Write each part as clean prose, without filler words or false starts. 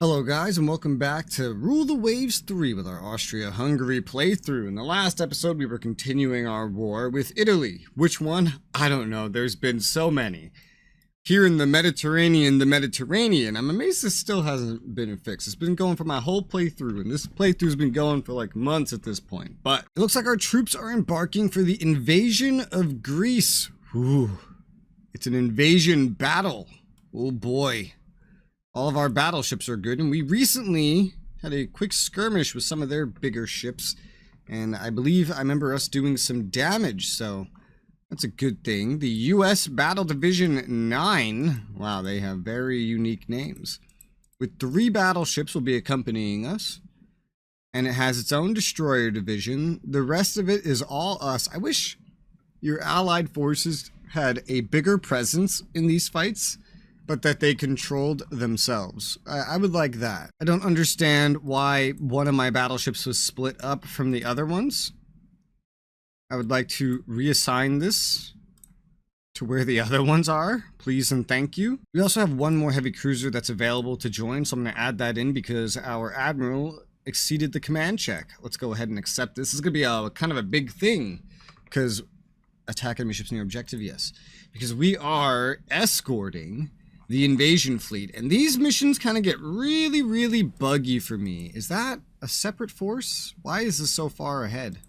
Hello guys, and welcome back to Rule the Waves 3 with our Austria Hungary playthrough. In the last episode we were continuing our war with Italy. Which one? I don't know, there's been so many. Here in the Mediterranean, I'm amazed this still hasn't been fixed. It's been going for my whole playthrough, and this playthrough's been going for like months at this point. But it looks like our troops are embarking for the invasion of Greece. Ooh, it's an invasion battle. Oh boy. All of our battleships are good, and we recently had a quick skirmish with some of their bigger ships, and I believe I remember us doing some damage, so that's a good thing. The U.S. Battle Division 9, wow, they have very unique names, with 3 battleships will be accompanying us, and it has its own destroyer division. The rest of it is all us. I wish your allied forces had a bigger presence in these fights, but that they controlled themselves. I would like that. I don't understand why one of my battleships was split up from the other ones. I would like to reassign this to where the other ones are, please and thank you. We also have one more heavy cruiser that's available to join, so I'm gonna add that in because our admiral exceeded the command check. Let's go ahead and accept this. This is gonna be a kind of a big thing, because attack enemy ships near objective, yes. Because we are escorting the invasion fleet, and these missions kind of get really buggy for me. Is that a separate force? Why is this so far ahead? I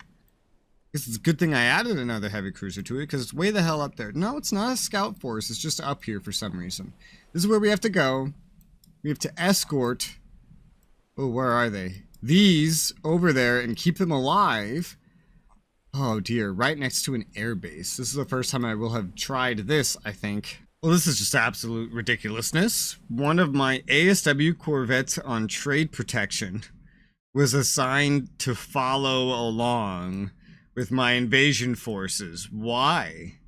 guess it's a good thing I added another heavy cruiser to it, because it's way the hell up there. No, it's not a scout force, it's just up here for some reason. This is where we have to go. We have to escort, oh, where are they? These over there and keep them alive. Oh dear, right next to an airbase. This is the first time I will have tried this, I think. Well, this is just absolute ridiculousness. One of my ASW corvettes on trade protection was assigned to follow along with my invasion forces. Why?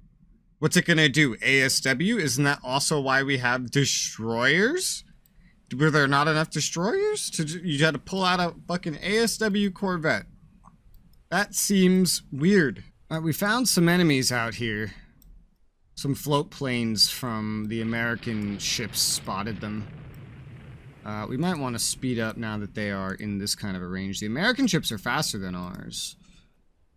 What's it gonna do? ASW? Isn't that also why we have destroyers? Were there not enough destroyers? You had to pull out a fucking ASW corvette. That seems weird. Alright, we found some enemies out here. Some float planes from the American ships spotted them. We might want to speed up now that they are in this kind of a range. The American ships are faster than ours.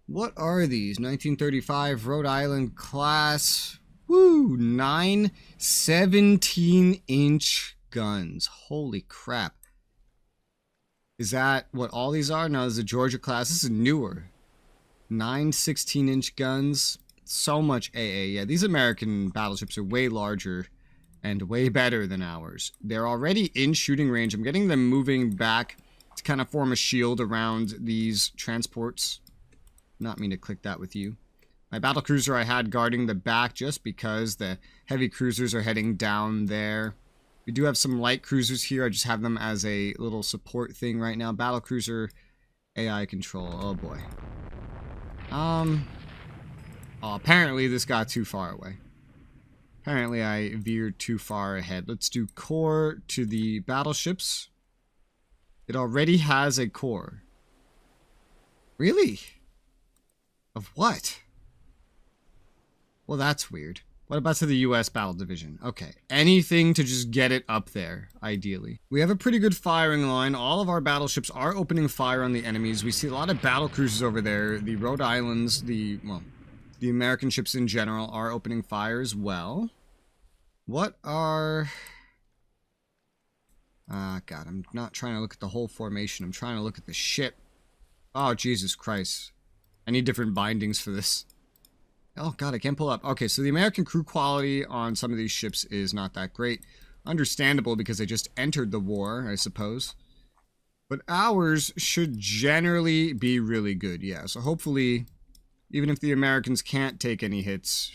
What are these? 1935 Rhode Island class. Woo! 9 17-inch guns. Holy crap. Is that what all these are? No, this is a Georgia class. This is newer. 9 16-inch guns. So much AA. Yeah, these American battleships are way larger and way better than ours. They're already in shooting range. I'm getting them moving back to kind of form a shield around these transports. Not mean to click that with you. My battlecruiser I had guarding the back just because the heavy cruisers are heading down there. We do have some light cruisers here. I just have them as a little support thing right now. Battlecruiser AI control. Oh boy. Oh, apparently this got too far away. Apparently I veered too far ahead. Let's do core to the battleships. It already has a core. Really? Of what? Well, that's weird. What about to the US Battle Division? Okay, anything to just get it up there, ideally. We have a pretty good firing line. All of our battleships are opening fire on the enemies. We see a lot of battle cruisers over there. The Rhode Islands, the American ships in general are opening fire as well. What are... God, I'm not trying to look at the whole formation. I'm trying to look at the ship. Oh, Jesus Christ. I need different bindings for this. Oh, God, I can't pull up. Okay, so the American crew quality on some of these ships is not that great. Understandable because they just entered the war, I suppose. But ours should generally be really good, yeah. So hopefully, even if the Americans can't take any hits,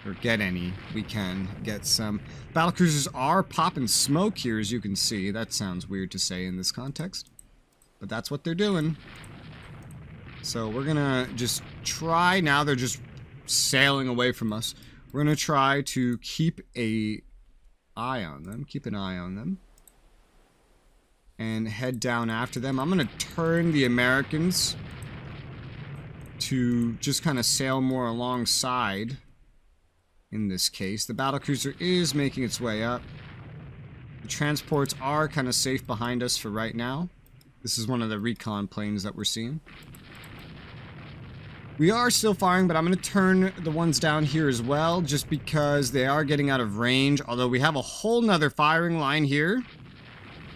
or get any, we can get some. Battlecruisers are popping smoke here, as you can see. That sounds weird to say in this context, but that's what they're doing. So we're gonna just try, now they're just sailing away from us. We're gonna try to keep an eye on them, and head down after them. I'm gonna turn the Americans to just kind of sail more alongside in this case. The battlecruiser is making its way up. The transports are kind of safe behind us for right now. This is one of the recon planes that we're seeing. We are still firing, but I'm going to turn the ones down here as well, just because they are getting out of range. Although we have a whole nother firing line here,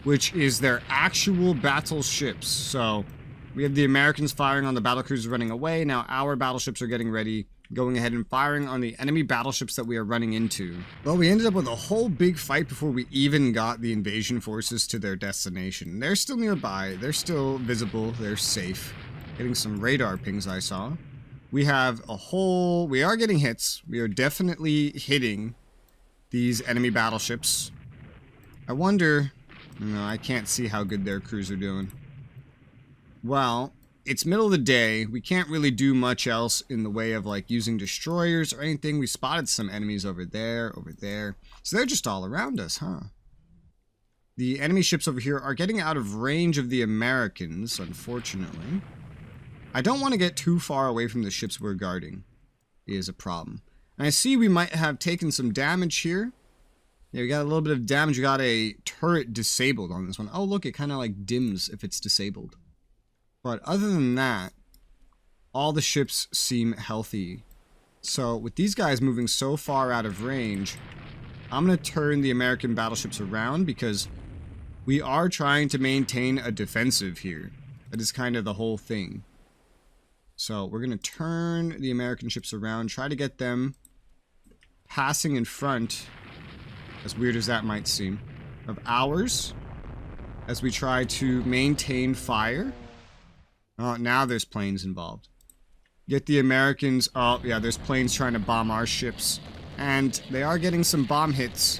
which is their actual battleships. So we have the Americans firing on the battlecruisers running away. Now our battleships are getting ready, going ahead and firing on the enemy battleships that we are running into. Well, we ended up with a whole big fight before we even got the invasion forces to their destination. They're still nearby. They're still visible. They're safe. Getting some radar pings I saw. We have a whole... We are getting hits. We are definitely hitting these enemy battleships. I wonder... No, I can't see how good their crews are doing. Well, it's middle of the day. We can't really do much else in the way of like using destroyers or anything. We spotted some enemies over there, over there. So they're just all around us, huh? The enemy ships over here are getting out of range of the Americans, unfortunately. I don't want to get too far away from the ships we're guarding, is a problem. And I see we might have taken some damage here. Yeah, we got a little bit of damage. We got a turret disabled on this one. Oh, look, it kind of like dims if it's disabled. But other than that, all the ships seem healthy. So with these guys moving so far out of range, I'm going to turn the American battleships around because we are trying to maintain a defensive here. That is kind of the whole thing. So we're going to turn the American ships around, try to get them passing in front, as weird as that might seem, of ours as we try to maintain fire. Oh, now there's planes involved. Get the Americans... Oh, yeah, there's planes trying to bomb our ships. And they are getting some bomb hits.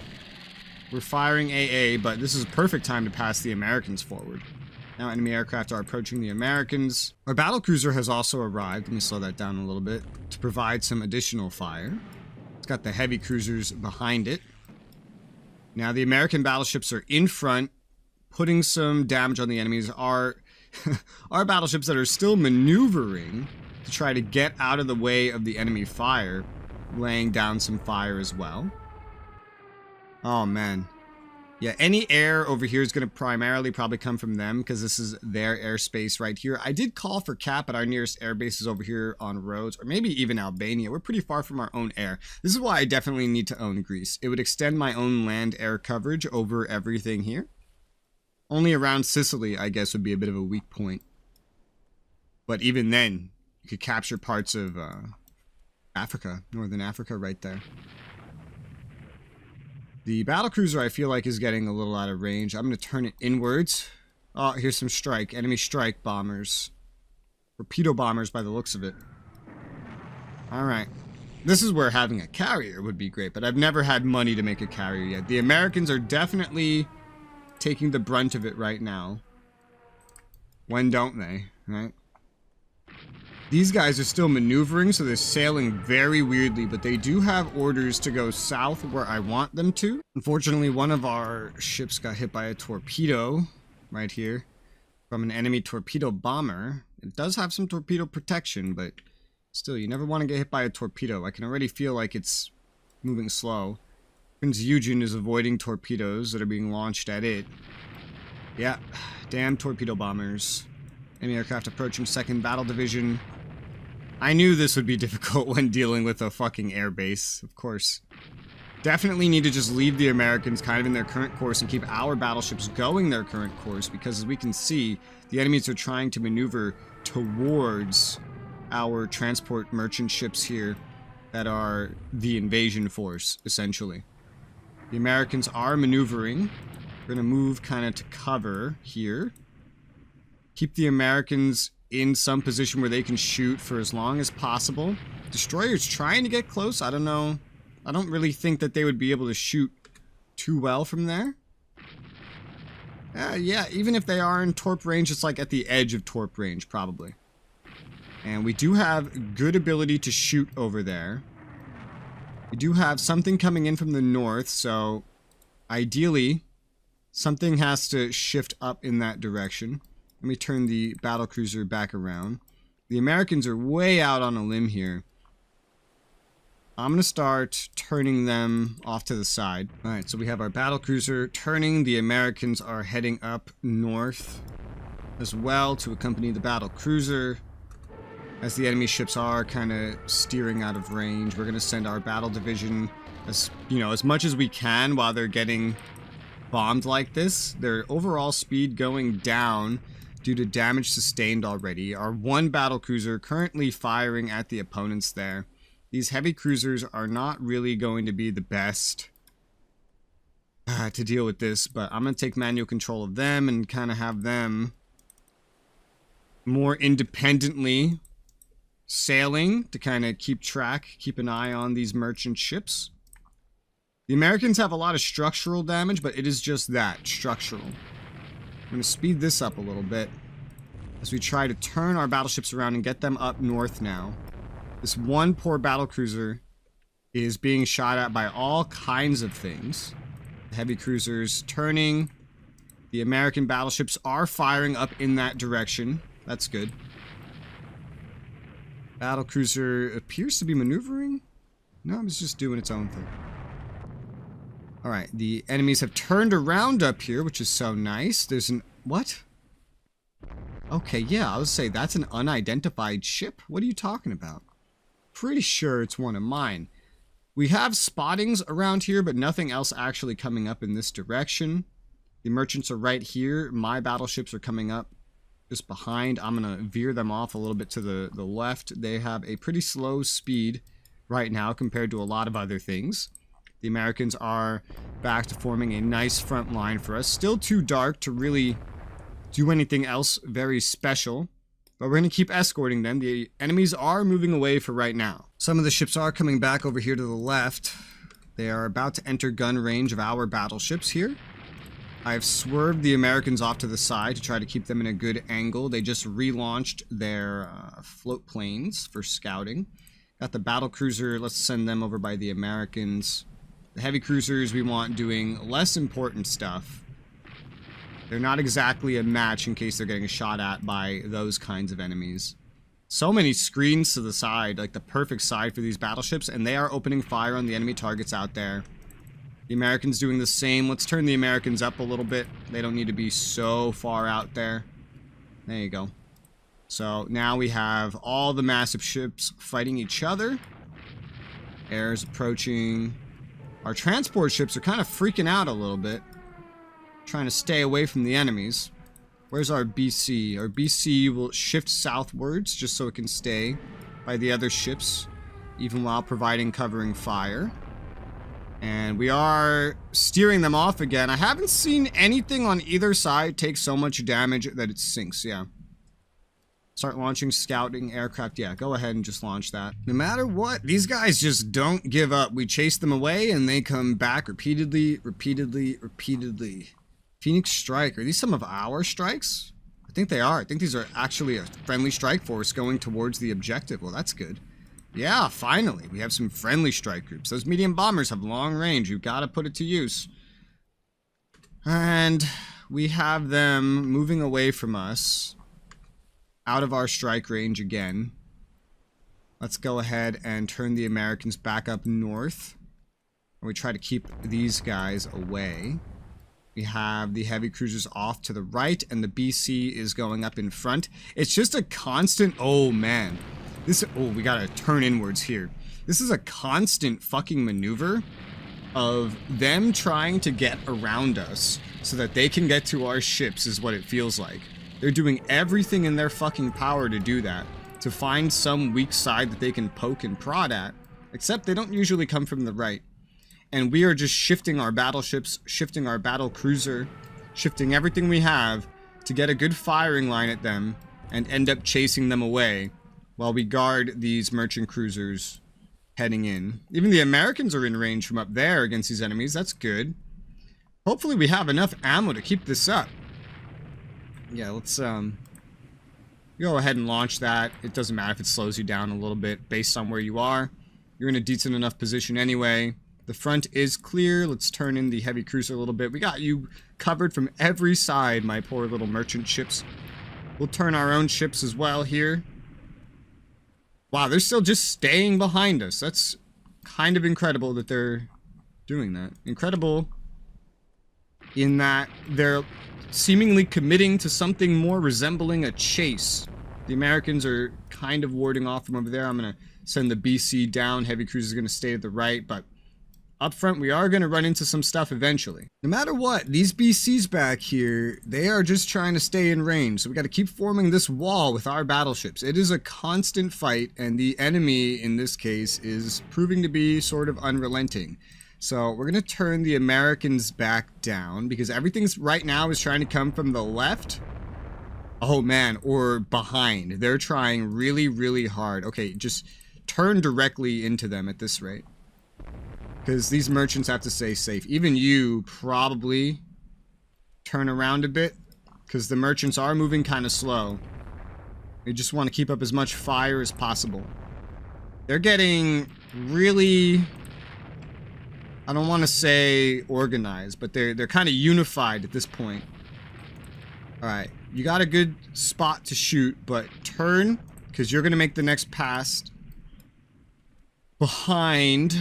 We're firing AA, but this is a perfect time to pass the Americans forward. Now enemy aircraft are approaching the Americans. Our battlecruiser has also arrived. Let me slow that down a little bit to provide some additional fire. It's got the heavy cruisers behind it. Now the American battleships are in front, putting some damage on the enemies. Our battleships that are still maneuvering to try to get out of the way of the enemy fire, laying down some fire as well. Oh man. Yeah, any air over here is going to primarily probably come from them because this is their airspace right here. I did call for cap at our nearest air bases over here on Rhodes, or maybe even Albania. We're pretty far from our own air. This is why I definitely need to own Greece. It would extend my own land air coverage over everything here. Only around Sicily, I guess, would be a bit of a weak point. But even then, you could capture parts of Africa, northern Africa right there. The battlecruiser, I feel like, is getting a little out of range. I'm going to turn it inwards. Oh, here's some strike. Enemy strike bombers. Torpedo bombers by the looks of it. Alright. This is where having a carrier would be great, but I've never had money to make a carrier yet. The Americans are definitely taking the brunt of it right now. When don't they, right? These guys are still maneuvering, so they're sailing very weirdly, but they do have orders to go south where I want them to. Unfortunately, one of our ships got hit by a torpedo right here from an enemy torpedo bomber. It does have some torpedo protection, but still, you never want to get hit by a torpedo. I can already feel like it's moving slow. Prince Eugene is avoiding torpedoes that are being launched at it. Yeah, damn torpedo bombers. Enemy aircraft approaching 2nd Battle Division. I knew this would be difficult when dealing with a fucking airbase, of course. Definitely need to just leave the Americans kind of in their current course and keep our battleships going their current course, because as we can see, the enemies are trying to maneuver towards our transport merchant ships here that are the invasion force, essentially. The Americans are maneuvering. We're going to move kind of to cover here. Keep the Americans in some position where they can shoot for as long as possible. Destroyers trying to get close. I don't know. I don't really think that they would be able to shoot too well from there. Yeah, even if they are in torp range, it's like at the edge of torp range, probably. And we do have good ability to shoot over there. We do have something coming in from the north, so ideally, something has to shift up in that direction. Let me turn the battlecruiser back around. The Americans are way out on a limb here. I'm going to start turning them off to the side. Alright, so we have our battlecruiser turning. The Americans are heading up north as well to accompany the battlecruiser. As the enemy ships are kind of steering out of range, we're going to send our battle division as much as we can while they're getting bombed like this. Their overall speed going down due to damage sustained already. Our one battlecruiser currently firing at the opponents there. These heavy cruisers are not really going to be the best to deal with this, but I'm going to take manual control of them and kind of have them more independently sailing to kind of keep an eye on these merchant ships. The Americans have a lot of structural damage, but it is just that, structural. I'm going to speed this up a little bit as we try to turn our battleships around and get them up north now. This one poor battlecruiser is being shot at by all kinds of things. The heavy cruisers turning. The American battleships are firing up in that direction. That's good. Battlecruiser appears to be maneuvering. No, it's just doing its own thing. Alright, the enemies have turned around up here, which is so nice. There's an... What? Okay, yeah, I would say that's an unidentified ship. What are you talking about? Pretty sure it's one of mine. We have spottings around here, but nothing else actually coming up in this direction. The merchants are right here. My battleships are coming up just behind. I'm going to veer them off a little bit to the left. They have a pretty slow speed right now compared to a lot of other things. The Americans are back to forming a nice front line for us. Still too dark to really do anything else very special. But we're going to keep escorting them. The enemies are moving away for right now. Some of the ships are coming back over here to the left. They are about to enter gun range of our battleships here. I have swerved the Americans off to the side to try to keep them in a good angle. They just relaunched their float planes for scouting. Got the battlecruiser. Let's send them over by the Americans. The heavy cruisers we want doing less important stuff. They're not exactly a match in case they're getting shot at by those kinds of enemies. So many screens to the side, like the perfect side for these battleships, and they are opening fire on the enemy targets out there. The Americans doing the same. Let's turn the Americans up a little bit. They don't need to be so far out there. There you go. So now we have all the massive ships fighting each other. Air is approaching. Our transport ships are kind of freaking out a little bit, trying to stay away from the enemies. Where's our BC? Our BC will shift southwards just so it can stay by the other ships, even while providing covering fire. And we are steering them off again. I haven't seen anything on either side take so much damage that it sinks, yeah. Start launching scouting aircraft. Yeah, go ahead and just launch that. No matter what, these guys just don't give up. We chase them away and they come back repeatedly. Phoenix Strike. Are these some of our strikes? I think they are. I think these are actually a friendly strike force going towards the objective. Well, that's good. Yeah, finally. We have some friendly strike groups. Those medium bombers have long range. You've got to put it to use. And we have them moving away from us, out of our strike range again. Let's go ahead and turn the Americans back up north. And we try to keep these guys away. We have the heavy cruisers off to the right, and the BC is going up in front. It's just a constant... Oh, man. We gotta turn inwards here. This is a constant fucking maneuver of them trying to get around us so that they can get to our ships, is what it feels like. They're doing everything in their fucking power to do that, to find some weak side that they can poke and prod at, except they don't usually come from the right. And we are just shifting our battleships, shifting our battle cruiser, shifting everything we have to get a good firing line at them and end up chasing them away while we guard these merchant cruisers heading in. Even the Americans are in range from up there against these enemies. That's good. Hopefully we have enough ammo to keep this up. Yeah, let's go ahead and launch that. It doesn't matter if it slows you down a little bit based on where you are. You're in a decent enough position anyway. The front is clear. Let's turn in the heavy cruiser a little bit. We got you covered from every side, my poor little merchant ships. We'll turn our own ships as well here. Wow, they're still just staying behind us. That's kind of incredible that they're doing that. Incredible in that they're seemingly committing to something more resembling a chase. The Americans are kind of warding off from over there. I'm going to send the BC down. Heavy cruisers are going to stay to the right, but up front, we are going to run into some stuff eventually. No matter what, these BCs back here, they are just trying to stay in range. So we got to keep forming this wall with our battleships. It is a constant fight, and the enemy in this case is proving to be sort of unrelenting. So we're going to turn the Americans back down because everything's right now is trying to come from the left. Oh man, or behind. They're trying really, really hard. Okay, just turn directly into them at this rate. Because these merchants have to stay safe. Even you probably turn around a bit. Because the merchants are moving kind of slow. They just want to keep up as much fire as possible. They're getting really... I don't want to say organized, but they're kind of unified at this point. Alright, you got a good spot to shoot, but turn, because you're going to make the next pass behind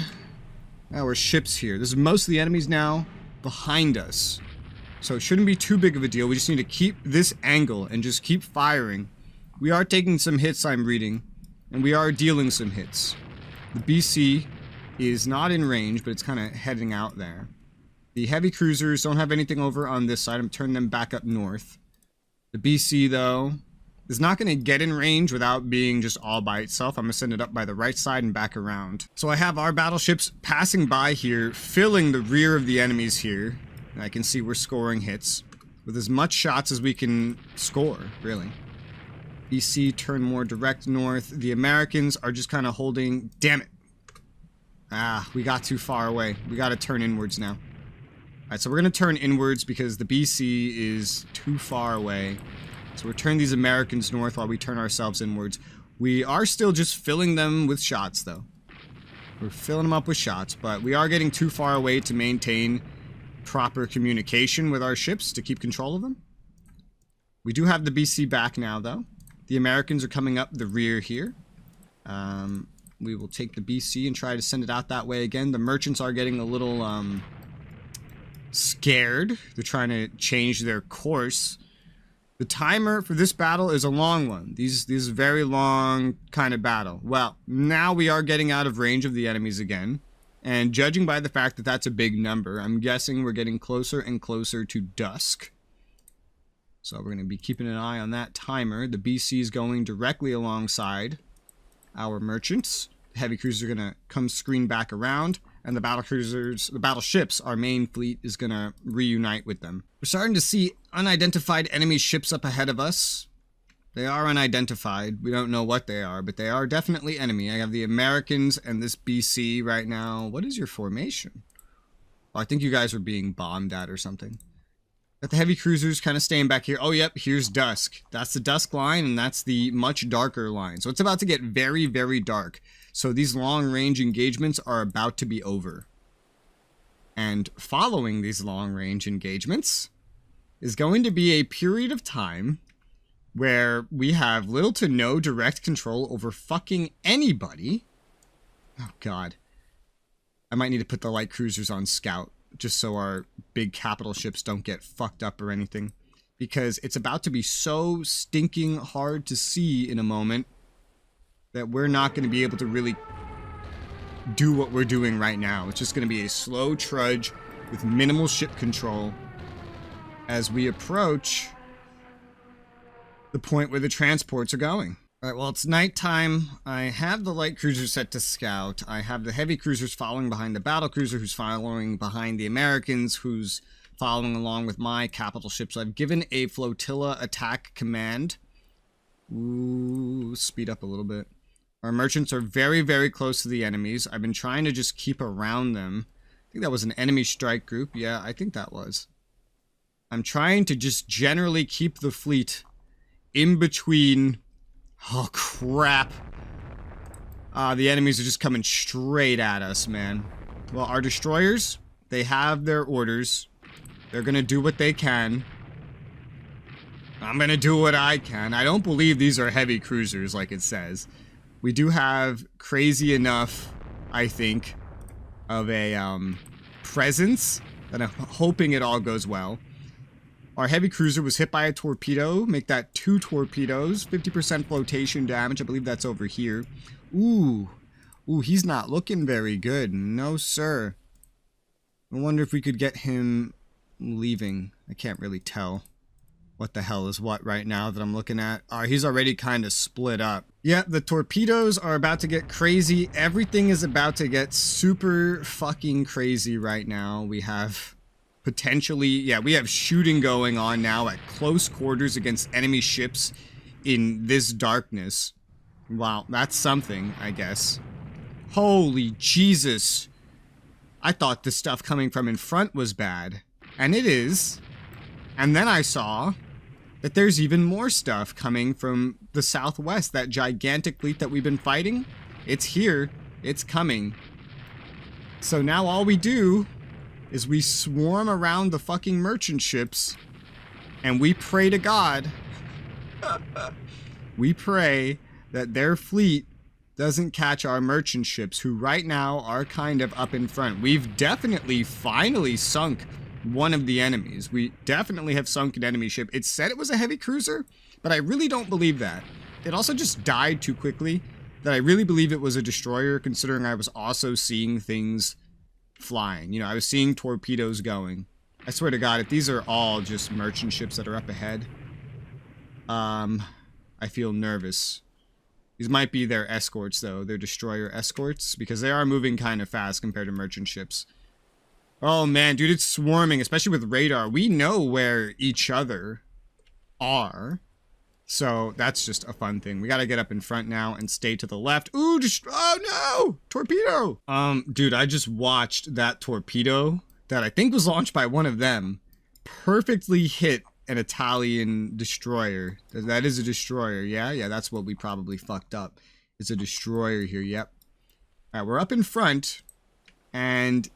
our ships here. This is most of the enemies now behind us. So it shouldn't be too big of a deal. We just need to keep this angle and just keep firing. We are taking some hits, I'm reading, and we are dealing some hits. The BC is not in range, but it's kind of heading out there. The heavy cruisers don't have anything over on this side. I'm turning them back up north. The BC, though, is not going to get in range without being just all by itself. I'm going to send it up by the right side and back around. So I have our battleships passing by here, filling the rear of the enemies here. And I can see we're scoring hits with as much shots as we can score, really. BC turn more direct north. The Americans are just kind of holding... Damn it. Ah, we got too far away. We got to turn inwards now. Alright, so we're going to turn inwards because the BC is too far away. So we're turning these Americans north while we turn ourselves inwards. We are still just filling them with shots, though. We're filling them up with shots, but we are getting too far away to maintain proper communication with our ships to keep control of them. We do have the BC back now, though. The Americans are coming up the rear here. We will take the BC and try to send it out that way again. The merchants are getting a little scared. They're trying to change their course. The timer for this battle is a long one. These is a very long kind of battle. Well, now we are getting out of range of the enemies again. And judging by the fact that that's a big number, I'm guessing we're getting closer and closer to dusk. So we're going to be keeping an eye on that timer. The BC is going directly alongside our merchants. The heavy cruisers are going to come screen back around. And the battle cruisers, the battleships, our main fleet is going to reunite with them. We're starting to see unidentified enemy ships up ahead of us. They are unidentified. We don't know what they are, but they are definitely enemy. I have the Americans and this BC right now. What is your formation? Oh, I think you guys are being bombed at or something. Got the heavy cruisers kind of staying back here. Oh, yep, here's dusk. That's the dusk line, and that's the much darker line. So it's about to get very, very dark. So these long-range engagements are about to be over. And following these long-range engagements is going to be a period of time where we have little to no direct control over fucking anybody. Oh, God. I might need to put the light cruisers on scout, just so our big capital ships don't get fucked up or anything. Because it's about to be so stinking hard to see in a moment that we're not going to be able to really do what we're doing right now. It's just going to be a slow trudge with minimal ship control as we approach the point where the transports are going. Alright, well, it's nighttime. I have the light cruiser set to scout. I have the heavy cruisers following behind the battle cruiser, who's following behind the Americans, who's following along with my capital ships. So I've given a flotilla attack command. Ooh, speed up a little bit. Our merchants are very, very close to the enemies. I've been trying to just keep around them. I think that was an enemy strike group. Yeah, I think that was. I'm trying to just generally keep the fleet in between... Oh, crap. The enemies are just coming straight at us, man. Well, our destroyers, they have their orders. They're gonna do what they can. I'm gonna do what I can. I don't believe these are heavy cruisers like it says. We do have crazy enough, I think, of a presence, that I'm hoping it all goes well. Our heavy cruiser was hit by a torpedo. Make that 2 torpedoes. 50% flotation damage. I believe that's over here. Ooh, he's not looking very good. No, sir. I wonder if we could get him leaving. I can't really tell what the hell is what right now that I'm looking at. He's already kind of split up. Yeah, the torpedoes are about to get crazy. Everything is about to get super fucking crazy right now. We have potentially, yeah, we have shooting going on now at close quarters against enemy ships in this darkness. Wow, that's something, I guess. Holy Jesus. I thought the stuff coming from in front was bad. And it is. And then I saw that there's even more stuff coming from the southwest. That gigantic fleet that we've been fighting. It's here. It's coming. So now all we do is we swarm around the fucking merchant ships. And we pray to God. We pray that their fleet doesn't catch our merchant ships, who right now are kind of up in front. We've definitely finally sunk one of the enemies. We definitely have sunk an enemy ship. It said it was a heavy cruiser, but I really don't believe that. It also just died too quickly that I really believe it was a destroyer, considering I was also seeing things flying. You know, I was seeing torpedoes going. I swear to God, if these are all just merchant ships that are up ahead, I feel nervous. These might be their escorts, though. Their destroyer escorts, because they are moving kind of fast compared to merchant ships. Oh, man, dude, it's swarming, especially with radar. We know where each other are. So that's just a fun thing. We got to get up in front now and stay to the left. Ooh, oh, no! Torpedo! Dude, I just watched that torpedo that I think was launched by one of them perfectly hit an Italian destroyer. That is a destroyer, yeah? Yeah, that's what we probably fucked up. It's a destroyer here, yep. Alright, we're up in front, and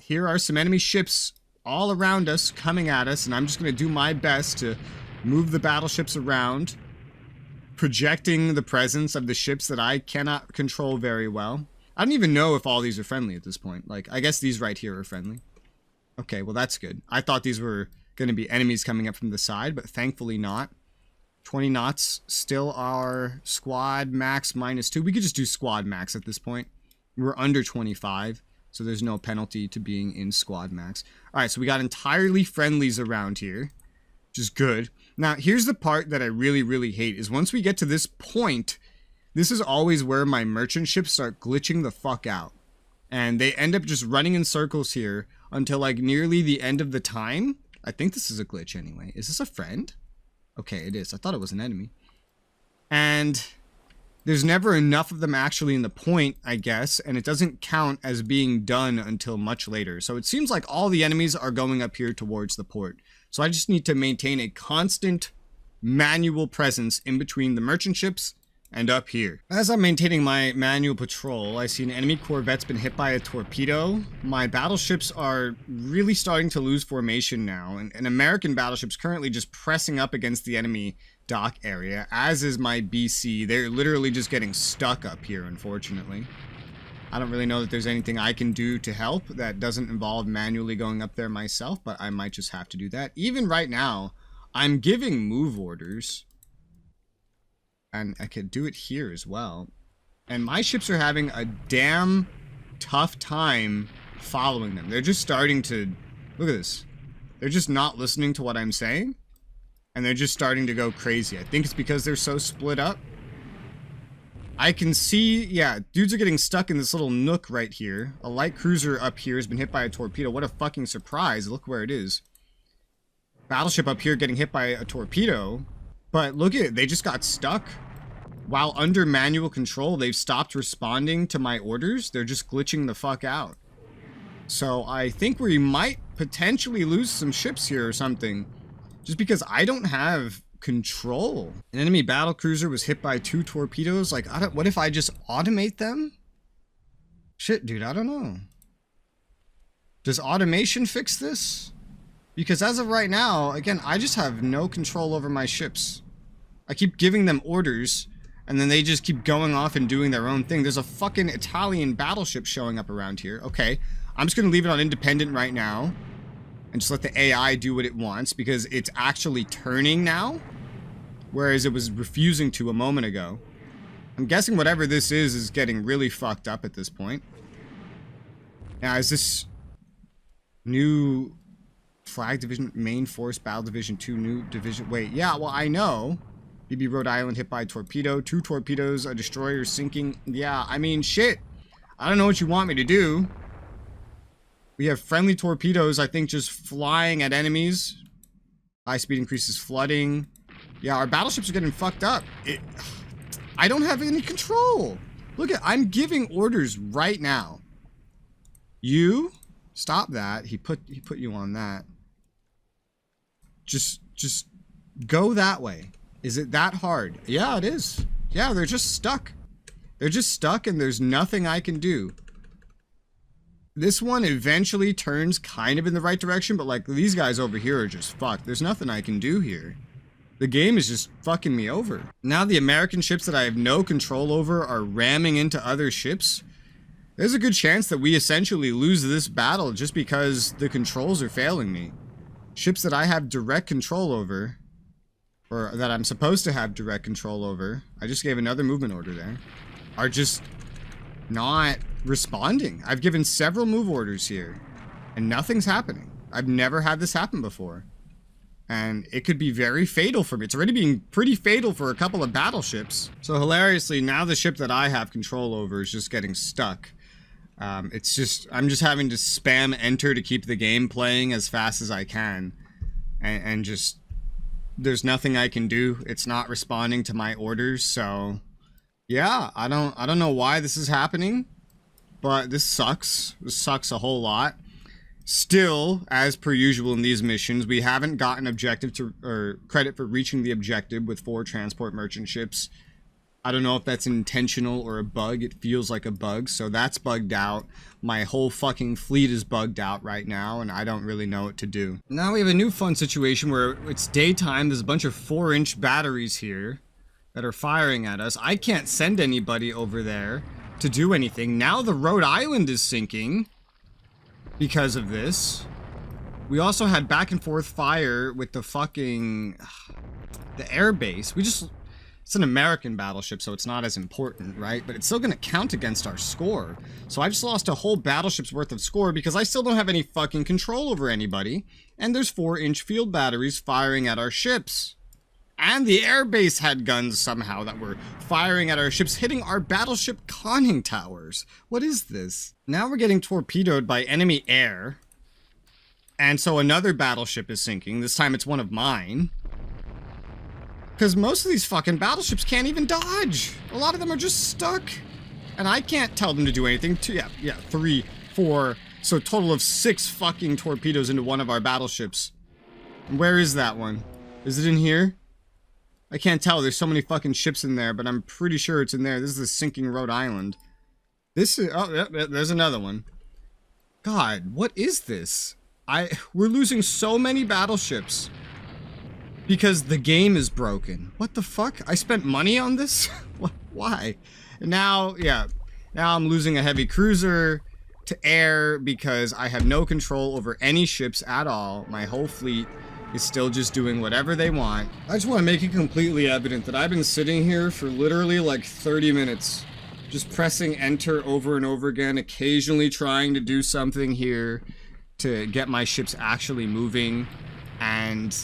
here are some enemy ships all around us, coming at us, and I'm just going to do my best to move the battleships around, projecting the presence of the ships that I cannot control very well. I don't even know if all these are friendly at this point. Like, I guess these right here are friendly. Okay, well that's good. I thought these were going to be enemies coming up from the side, but thankfully not. 20 knots, still our squad max -2. We could just do squad max at this point. We're under 25, so there's no penalty to being in squad max. Alright, so we got entirely friendlies around here, which is good. Now, here's the part that I really, really hate, is once we get to this point, this is always where my merchant ships start glitching the fuck out. And they end up just running in circles here until like nearly the end of the time. I think this is a glitch anyway. Is this a friend? Okay, it is. I thought it was an enemy. And there's never enough of them actually in the point, I guess, and it doesn't count as being done until much later. So it seems like all the enemies are going up here towards the port. So I just need to maintain a constant manual presence in between the merchant ships and up here. As I'm maintaining my manual patrol, I see an enemy corvette's been hit by a torpedo. My battleships are really starting to lose formation now, and an American battleship's currently just pressing up against the enemy dock area, as is my BC. They're literally just getting stuck up here, unfortunately. I don't really know that there's anything I can do to help that doesn't involve manually going up there myself, but I might just have to do that. Even right now, I'm giving move orders. And I could do it here as well. And my ships are having a damn tough time following them. They're just starting to... Look at this. They're just not listening to what I'm saying. And they're just starting to go crazy. I think it's because they're so split up. I can see... Yeah, dudes are getting stuck in this little nook right here. A light cruiser up here has been hit by a torpedo. What a fucking surprise. Look where it is. Battleship up here getting hit by a torpedo. But look at it, they just got stuck. While under manual control, they've stopped responding to my orders. They're just glitching the fuck out. So I think we might potentially lose some ships here or something. Just because I don't have control. An enemy battle cruiser was hit by 2 torpedoes. Like, what if I just automate them? Shit, dude, I don't know. Does automation fix this? Because as of right now, again, I just have no control over my ships. I keep giving them orders, And then they just keep going off and doing their own thing. There's a fucking Italian battleship showing up around here. Okay, I'm just gonna leave it on independent right now. And just let the AI do what it wants, because it's actually turning now. Whereas it was refusing to a moment ago. I'm guessing whatever this is getting really fucked up at this point. Now, is this new flag division, main force, battle division 2, new division? Wait, yeah, well, I know. BB Rhode Island hit by torpedo, 2 torpedoes, a destroyer sinking. Yeah, I mean, shit. I don't know what you want me to do. We have friendly torpedoes, I think, just flying at enemies. High speed increases flooding. Yeah, our battleships are getting fucked up. I don't have any control. Look at, I'm giving orders right now. You stop that. He put you on that. Just go that way. Is it that hard? Yeah, it is. Yeah, they're just stuck. They're just stuck and there's nothing I can do. This one eventually turns kind of in the right direction, but like these guys over here are just fucked. There's nothing I can do here. The game is just fucking me over. Now the American ships that I have no control over are ramming into other ships. There's a good chance that we essentially lose this battle just because the controls are failing me. Ships that I have direct control over, or that I'm supposed to have direct control over, I just gave another movement order there, are just not responding. I've given several move orders here, and nothing's happening. I've never had this happen before. And it could be very fatal for me. It's already being pretty fatal for a couple of battleships. So hilariously, now the ship that I have control over is just getting stuck. I'm just having to spam enter to keep the game playing as fast as I can. And just, there's nothing I can do. It's not responding to my orders, so yeah, I don't know why this is happening, but this sucks. This sucks a whole lot. Still, as per usual in these missions, we haven't gotten objective to, or credit for reaching the objective with 4 transport merchant ships. I don't know if that's intentional or a bug. It feels like a bug, so that's bugged out. My whole fucking fleet is bugged out right now, and I don't really know what to do. Now we have a new fun situation where it's daytime. There's a bunch of 4-inch batteries here that are firing at us. I can't send anybody over there to do anything. Now the Rhode Island is sinking because of this. We also had back and forth fire with the fucking the air base. It's an American battleship, so it's not as important, right? But it's still gonna count against our score. So I just lost a whole battleship's worth of score because I still don't have any fucking control over anybody. And there's 4-inch field batteries firing at our ships. And the air base had guns somehow that were firing at our ships, hitting our battleship conning towers. What is this? Now we're getting torpedoed by enemy air. And so another battleship is sinking. This time it's one of mine. Because most of these fucking battleships can't even dodge. A lot of them are just stuck. And I can't tell them to do anything. 3, 4. So a total of 6 fucking torpedoes into one of our battleships. Where is that one? Is it in here? I can't tell. There's so many fucking ships in there, but I'm pretty sure it's in there. This is the sinking Rhode Island. This is... Oh, there's another one. God, what is this? We're losing so many battleships. Because the game is broken. What the fuck? I spent money on this? Why? And now, yeah. Now I'm losing a heavy cruiser to air because I have no control over any ships at all. My whole fleet is still just doing whatever they want. I just want to make it completely evident that I've been sitting here for literally like 30 minutes. Just pressing enter over and over again, occasionally trying to do something here to get my ships actually moving. And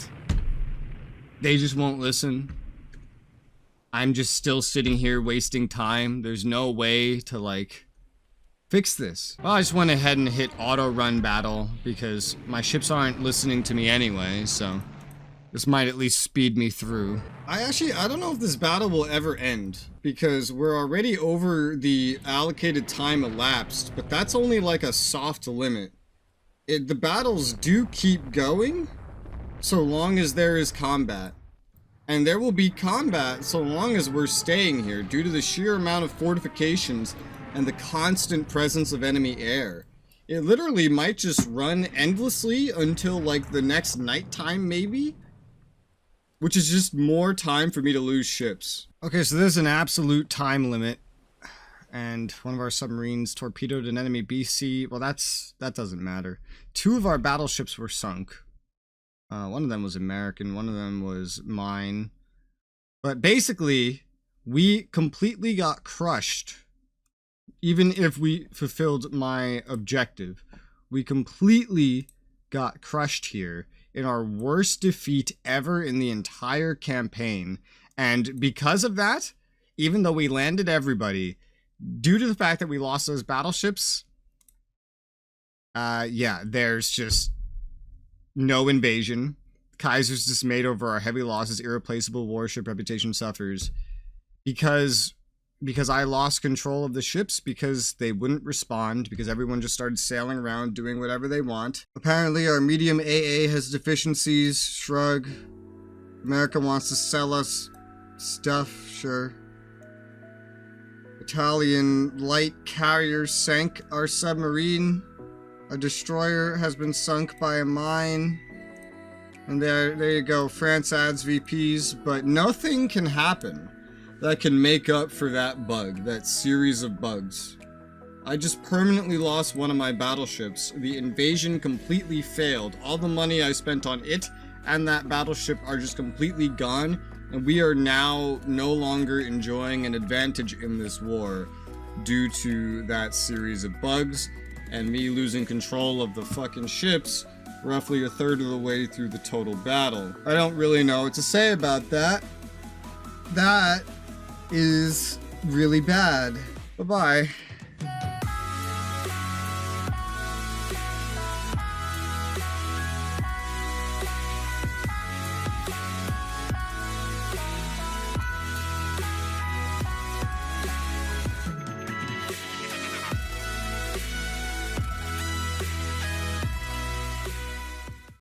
they just won't listen. I'm just still sitting here wasting time. There's no way to like fix this. Well, I just went ahead and hit auto run battle because my ships aren't listening to me anyway, so this might at least speed me through. I don't know if this battle will ever end because we're already over the allocated time elapsed, but that's only like a soft limit. The battles do keep going so long as there is combat. And there will be combat so long as we're staying here due to the sheer amount of fortifications and the constant presence of enemy air. It literally might just run endlessly until like the next nighttime maybe. which is just more time for me to lose ships. Okay, so there's an absolute time limit. And one of our submarines torpedoed an enemy BC. Well, that doesn't matter. 2 of our battleships were sunk. One of them was American, one of them was mine. But basically, we completely got crushed. Even if we fulfilled my objective, we completely got crushed here in our worst defeat ever in the entire campaign. And because of that, even though we landed everybody, due to the fact that we lost those battleships, yeah, there's just no invasion. Kaiser's dismayed over our heavy losses, irreplaceable warship reputation suffers. Because I lost control of the ships, because they wouldn't respond, because everyone just started sailing around doing whatever they want. Apparently our medium AA has deficiencies, shrug. America wants to sell us stuff, sure. Italian light carrier sank our submarine. A destroyer has been sunk by a mine. And there you go, France adds VPs, but nothing can happen that can make up for that bug, that series of bugs. I just permanently lost one of my battleships. The invasion completely failed. All the money I spent on it and that battleship are just completely gone, and we are now no longer enjoying an advantage in this war due to that series of bugs and me losing control of the fucking ships roughly a third of the way through the total battle. I don't really know what to say about that. That is really bad. Bye-bye.